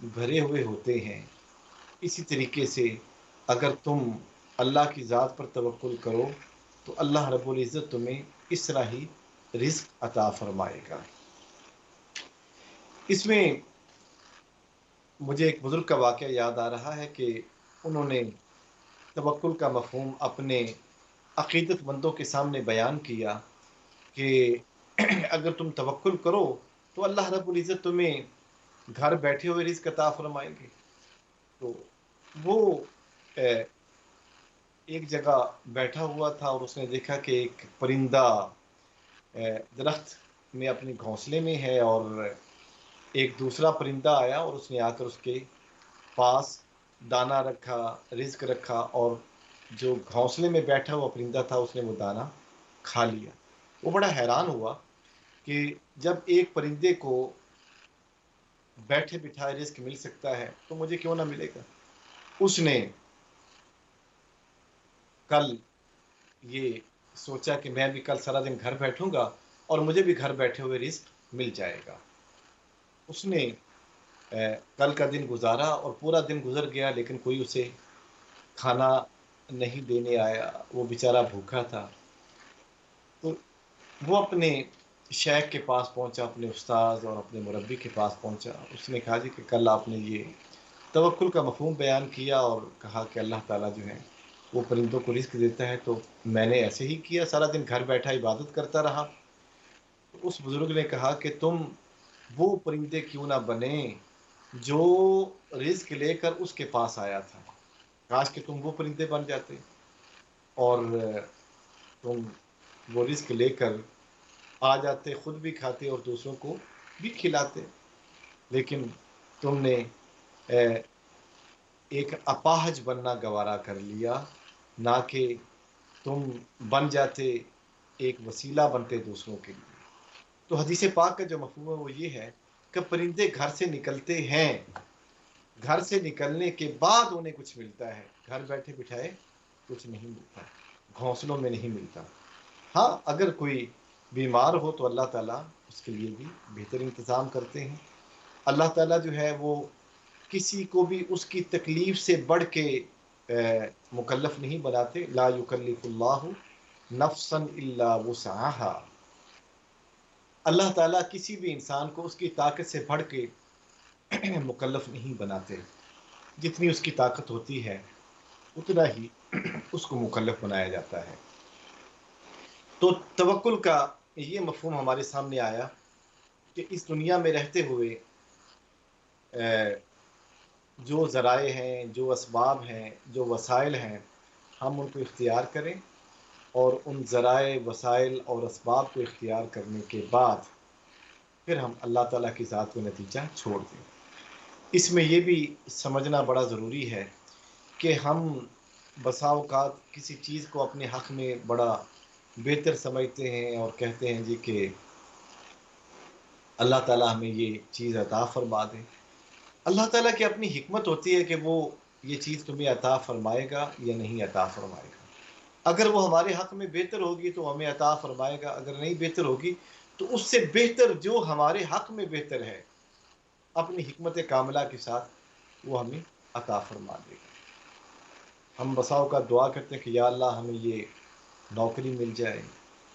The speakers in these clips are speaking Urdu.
بھرے ہوئے ہوتے ہیں، اسی طریقے سے اگر تم اللہ کی ذات پر توکل کرو تو اللہ رب العزت تمہیں اس طرح ہی رزق عطا فرمائے گا۔ اس میں مجھے ایک بزرگ کا واقعہ یاد آ رہا ہے کہ انہوں نے توکل کا مفہوم اپنے عقیدت مندوں کے سامنے بیان کیا کہ اگر تم توکل کرو تو اللہ رب العزت تمہیں گھر بیٹھے ہوئے رزق عطا فرمائیں گے۔ تو وہ اے، ایک جگہ بیٹھا ہوا تھا اور اس نے دیکھا کہ ایک پرندہ درخت میں اپنے گھونسلے میں ہے، اور ایک دوسرا پرندہ آیا اور اس نے آ کر اس کے پاس دانہ رکھا، رزق رکھا، اور جو گھونسلے میں بیٹھا ہوا پرندہ تھا اس نے وہ دانہ کھا لیا۔ وہ بڑا حیران ہوا کہ جب ایک پرندے کو بیٹھے بٹھائے رزق مل سکتا ہے تو مجھے کیوں نہ ملے گا۔ اس نے کل یہ سوچا کہ میں بھی کل سارا دن گھر بیٹھوں گا اور مجھے بھی گھر بیٹھے ہوئے رزق مل جائے گا۔ اس نے کل کا دن گزارا اور پورا دن گزر گیا، لیکن کوئی اسے کھانا نہیں دینے آیا، وہ بیچارہ بھوکا تھا۔ تو وہ اپنے شیخ کے پاس پہنچا، اپنے استاذ اور اپنے مربی کے پاس پہنچا۔ اس نے کہا جی کہ کل آپ نے یہ توکل کا مفہوم بیان کیا اور کہا کہ اللہ تعالیٰ جو ہے وہ پرندوں کو رزق دیتا ہے، تو میں نے ایسے ہی کیا، سارا دن گھر بیٹھا عبادت کرتا رہا۔ تو اس بزرگ نے کہا کہ تم وہ پرندے کیوں نہ بنے جو رزق لے کر اس کے پاس آیا تھا، کاش کہ تم وہ پرندے بن جاتے اور تم وہ رزق لے کر آ جاتے، خود بھی کھاتے اور دوسروں کو بھی کھلاتے۔ لیکن تم نے ایک اپاہج بننا گوارا کر لیا، نہ کہ تم بن جاتے، ایک وسیلہ بنتے دوسروں کے لیے۔ تو حدیث پاک کا جو مفہوم ہے وہ یہ ہے کہ پرندے گھر سے نکلتے ہیں، گھر سے نکلنے کے بعد انہیں کچھ ملتا ہے، گھر بیٹھے بٹھائے کچھ نہیں ملتا، گھونسلوں میں نہیں ملتا۔ ہاں اگر کوئی بیمار ہو تو اللہ تعالیٰ اس کے لیے بھی بہتر انتظام کرتے ہیں۔ اللہ تعالیٰ جو ہے وہ کسی کو بھی اس کی تکلیف سے بڑھ کے مکلف نہیں بناتے، لا یکلف اللہ نفسا الا وسعها۔ اللہ تعالیٰ کسی بھی انسان کو اس کی طاقت سے بڑھ کے مکلف نہیں بناتے، جتنی اس کی طاقت ہوتی ہے اتنا ہی اس کو مکلف بنایا جاتا ہے۔ تو توکل کا یہ مفہوم ہمارے سامنے آیا کہ اس دنیا میں رہتے ہوئے جو ذرائع ہیں، جو اسباب ہیں، جو وسائل ہیں، ہم ان کو اختیار کریں، اور ان ذرائع، وسائل اور اسباب کو اختیار کرنے کے بعد پھر ہم اللہ تعالیٰ کی ذات کو نتیجہ چھوڑ دیں۔ اس میں یہ بھی سمجھنا بڑا ضروری ہے کہ ہم بسا اوقات کسی چیز کو اپنے حق میں بڑا بہتر سمجھتے ہیں اور کہتے ہیں جی کہ اللہ تعالیٰ ہمیں یہ چیز عطا فرما دے۔ اللہ تعالیٰ کی اپنی حکمت ہوتی ہے کہ وہ یہ چیز تمہیں عطا فرمائے گا یا نہیں عطا فرمائے گا۔ اگر وہ ہمارے حق میں بہتر ہوگی تو ہمیں عطا فرمائے گا، اگر نہیں بہتر ہوگی تو اس سے بہتر جو ہمارے حق میں بہتر ہے اپنی حکمت کاملہ کے ساتھ وہ ہمیں عطا فرما دے گا۔ ہم بساؤ کا دعا کرتے ہیں کہ یا اللہ ہمیں یہ نوکری مل جائے،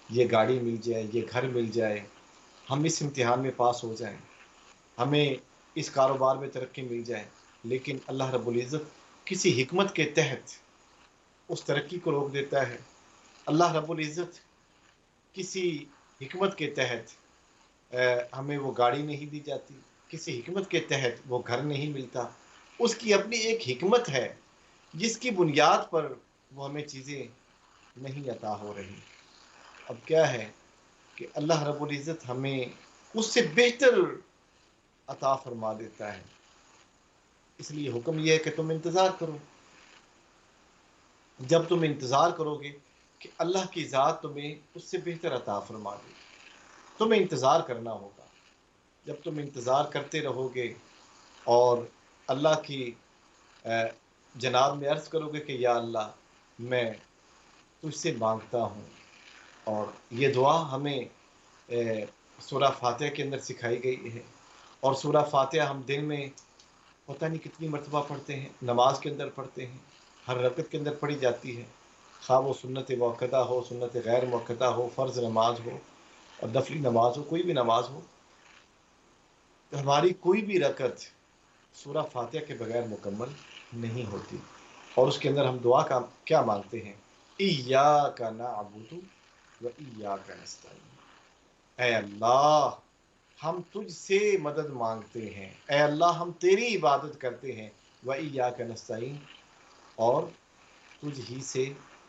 یہ گاڑی مل جائے، یہ گھر مل جائے، ہم اس امتحان میں پاس ہو جائیں، ہمیں اس کاروبار میں ترقی مل جائے۔ لیکن اللہ رب العزت کسی حکمت کے تحت اس ترقی کو روک دیتا ہے۔ اللہ رب العزت کسی حکمت کے تحت ہمیں وہ گاڑی نہیں دی جاتی، کسی حکمت کے تحت وہ گھر نہیں ملتا۔ اس کی اپنی ایک حکمت ہے جس کی بنیاد پر وہ ہمیں چیزیں نہیں عطا ہو رہی۔ اب کیا ہے کہ اللہ رب العزت ہمیں اس سے بہتر عطا فرما دیتا ہے، اس لیے حکم یہ ہے کہ تم انتظار کرو۔ جب تم انتظار کرو گے کہ اللہ کی ذات تمہیں اس سے بہتر عطا فرما دے، تمہیں انتظار کرنا ہوگا۔ جب تم انتظار کرتے رہو گے اور اللہ کی جناب میں عرض کرو گے کہ یا اللہ میں تجھ سے مانگتا ہوں، اور یہ دعا ہمیں سورہ فاتحہ کے اندر سکھائی گئی ہے، اور سورہ فاتحہ ہم دن میں پتہ نہیں کتنی مرتبہ پڑھتے ہیں، نماز کے اندر پڑھتے ہیں، ہر رکعت کے اندر پڑھی جاتی ہے، خواہ وہ سنت موقدہ ہو، سنت غیر موقدہ ہو، فرض نماز ہو اور نفلی نماز ہو، کوئی بھی نماز ہو، تو ہماری کوئی بھی رکعت سورہ فاتحہ کے بغیر مکمل نہیں ہوتی۔ اور اس کے اندر ہم دعا کا کیا مانگتے ہیں؟ ایاک نعبد و ایاک نستعین، اے اللہ ہم تجھ سے مدد مانگتے ہیں، اے اللہ ہم تیری عبادت کرتے ہیں، وَإِيَّاكَ نَسْتَعِينُ اور تجھ ہی سے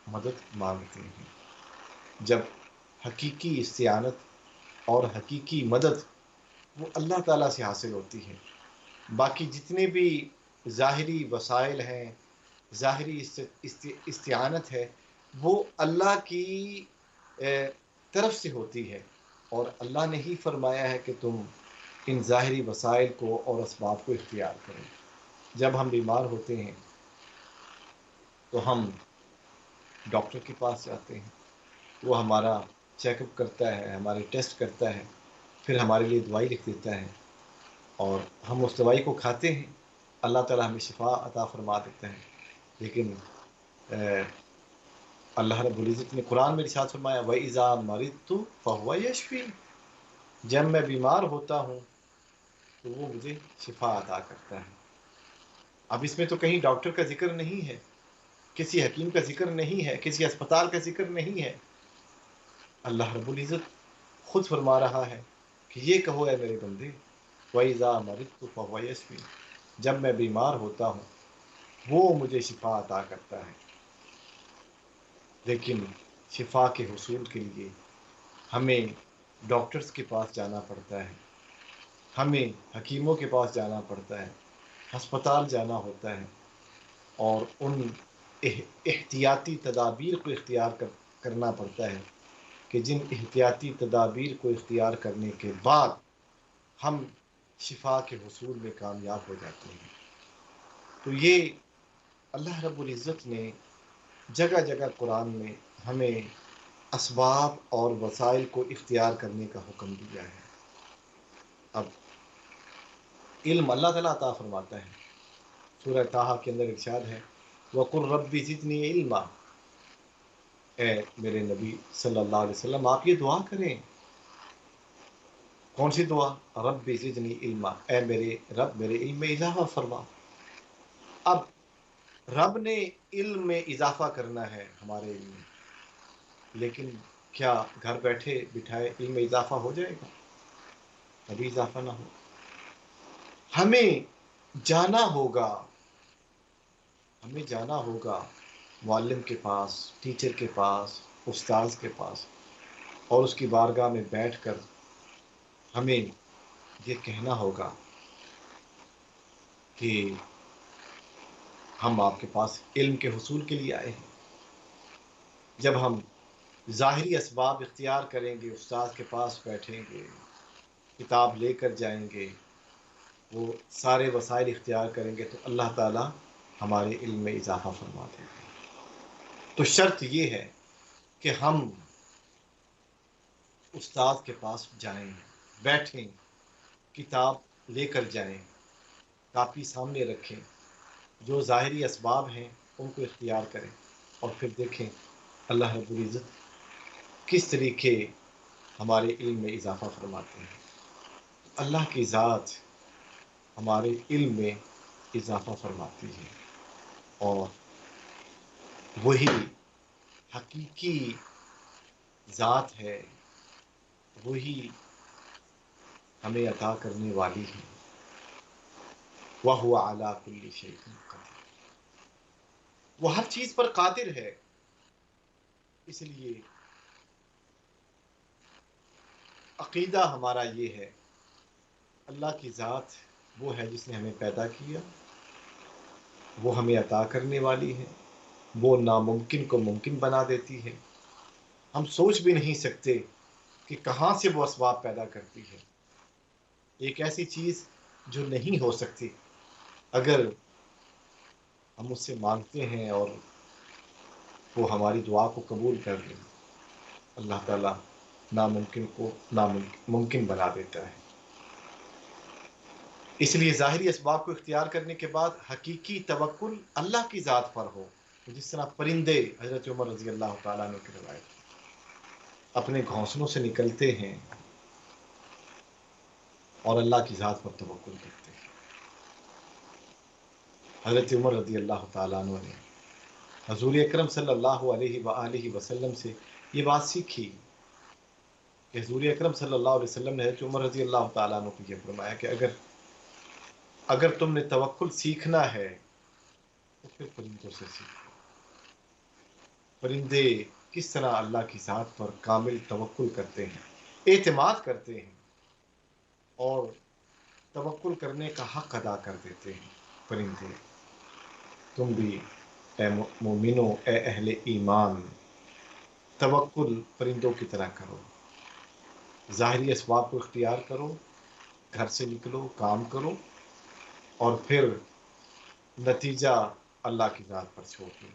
مدد مانگتے ہیں۔ جب حقیقی استعانت اور حقیقی مدد وہ اللہ تعالیٰ سے حاصل ہوتی ہے، باقی جتنے بھی ظاہری وسائل ہیں، ظاہری استعانت ہے، وہ اللہ کی طرف سے ہوتی ہے، اور اللہ نے ہی فرمایا ہے کہ تم ان ظاہری وسائل کو اور اسباب کو اختیار کریں۔ جب ہم بیمار ہوتے ہیں تو ہم ڈاکٹر کے پاس جاتے ہیں، وہ ہمارا چیک اپ کرتا ہے، ہمارے ٹیسٹ کرتا ہے، پھر ہمارے لیے دوائی لکھ دیتا ہے، اور ہم اس دوائی کو کھاتے ہیں، اللہ تعالیٰ ہمیں شفا عطا فرما دیتا ہے۔ لیکن اللہ رب العزت نے قرآن میں ارشاد فرمایا وَإِذَا مَرِضْتُ فَهُوَ يَشْفِينِ، جب میں بیمار ہوتا ہوں تو وہ مجھے شفا عطا کرتا ہے۔ اب اس میں تو کہیں ڈاکٹر کا ذکر نہیں ہے، کسی حکیم کا ذکر نہیں ہے، کسی اسپتال کا ذکر نہیں ہے۔ اللہ رب العزت خود فرما رہا ہے کہ یہ کہو اے میرے بندے وَإِذَا مَرِضْتُ فَهُوَ يَشْفِينِ، جب میں بیمار ہوتا ہوں وہ مجھے شفا عطا کرتا ہے۔ لیکن شفا کے حصول کے لیے ہمیں ڈاکٹرز کے پاس جانا پڑتا ہے، ہمیں حکیموں کے پاس جانا پڑتا ہے، ہسپتال جانا ہوتا ہے، اور ان احتیاطی تدابیر کو اختیار کرنا پڑتا ہے کہ جن احتیاطی تدابیر کو اختیار کرنے کے بعد ہم شفا کے حصول میں کامیاب ہو جاتے ہیں۔ تو یہ اللہ رب العزت نے جگہ جگہ قرآن میں ہمیں اسباب اور وسائل کو اختیار کرنے کا حکم دیا ہے۔ اب علم اللہ تعالیٰ عطا فرماتا ہے، سورہ طٰہٰ کے اندر ارشاد ہے وَقُلْ رَبِّ زِدْنِی عِلْمًا، اے میرے نبی صلی اللہ علیہ وسلم آپ یہ دعا کریں۔ کون سی دعا؟ رب زدنی علما، اے میرے رب میرے علم میں اضافہ فرما۔ اب رب نے علم میں اضافہ کرنا ہے ہمارے علم میں، لیکن کیا گھر بیٹھے بٹھائے علم میں اضافہ ہو جائے گا؟ کبھی اضافہ نہ ہو۔ ہمیں جانا ہوگا، ہمیں جانا ہوگا معلم کے پاس، ٹیچر کے پاس، استاذ کے پاس، اور اس کی بارگاہ میں بیٹھ کر ہمیں یہ کہنا ہوگا کہ ہم آپ کے پاس علم کے حصول کے لیے آئے ہیں۔ جب ہم ظاہری اسباب اختیار کریں گے، استاد کے پاس بیٹھیں گے، کتاب لے کر جائیں گے، وہ سارے وسائل اختیار کریں گے، تو اللہ تعالیٰ ہمارے علم میں اضافہ فرما دیں گے۔ تو شرط یہ ہے کہ ہم استاد کے پاس جائیں، بیٹھیں، کتاب لے کر جائیں، کاپی سامنے رکھیں، جو ظاہری اسباب ہیں ان کو اختیار کریں، اور پھر دیکھیں اللہ رب العزت کس طریقے ہمارے علم میں اضافہ فرماتے ہیں۔ اللہ کی ذات ہمارے علم میں اضافہ فرماتی ہے، اور وہی حقیقی ذات ہے، وہی ہمیں عطا کرنے والی ہے۔ وَهُوَ عَلَىٰ كُلِّ شَيْءٍ قَدِيرٌ، وہ ہر چیز پر قادر ہے۔ اس لیے عقیدہ ہمارا یہ ہے، اللہ کی ذات وہ ہے جس نے ہمیں پیدا کیا، وہ ہمیں عطا کرنے والی ہے، وہ ناممکن کو ممکن بنا دیتی ہے۔ ہم سوچ بھی نہیں سکتے کہ کہاں سے وہ اسباب پیدا کرتی ہے۔ ایک ایسی چیز جو نہیں ہو سکتی، اگر ہم اس سے مانگتے ہیں اور وہ ہماری دعا کو قبول کر لیں، اللہ تعالیٰ ناممکن کو ممکن بنا دیتا ہے۔ اس لیے ظاہری اسباب کو اختیار کرنے کے بعد حقیقی توکل اللہ کی ذات پر ہو، جس طرح پرندے حضرت عمر رضی اللہ تعالیٰ عنہ کی روایت اپنے گھونسلوں سے نکلتے ہیں اور اللہ کی ذات پر توکل کرتے ہیں۔ حضرت عمر رضی اللہ تعالیٰ عنہ نے حضور اکرم صلی اللہ علیہ وآلہ وسلم سے یہ بات سیکھی کہ حضور اکرم صلی اللہ علیہ وسلم نے حضرت عمر رضی اللہ تعالیٰ عنہ کو یہ فرمایا کہ اگر تم نے توکل سیکھنا ہے تو پھر پرندوں سے سیکھو۔ پرندے کس طرح اللہ کی ذات پر کامل توکل کرتے ہیں، اعتماد کرتے ہیں اور توکل کرنے کا حق ادا کر دیتے ہیں۔ پرندے تم بھی اے مومنو، اے اہل ایمان، توکل پرندوں کی طرح کرو، ظاہری اسباب کو اختیار کرو، گھر سے نکلو، کام کرو، اور پھر نتیجہ اللہ کی ذات پر چھوڑ دو۔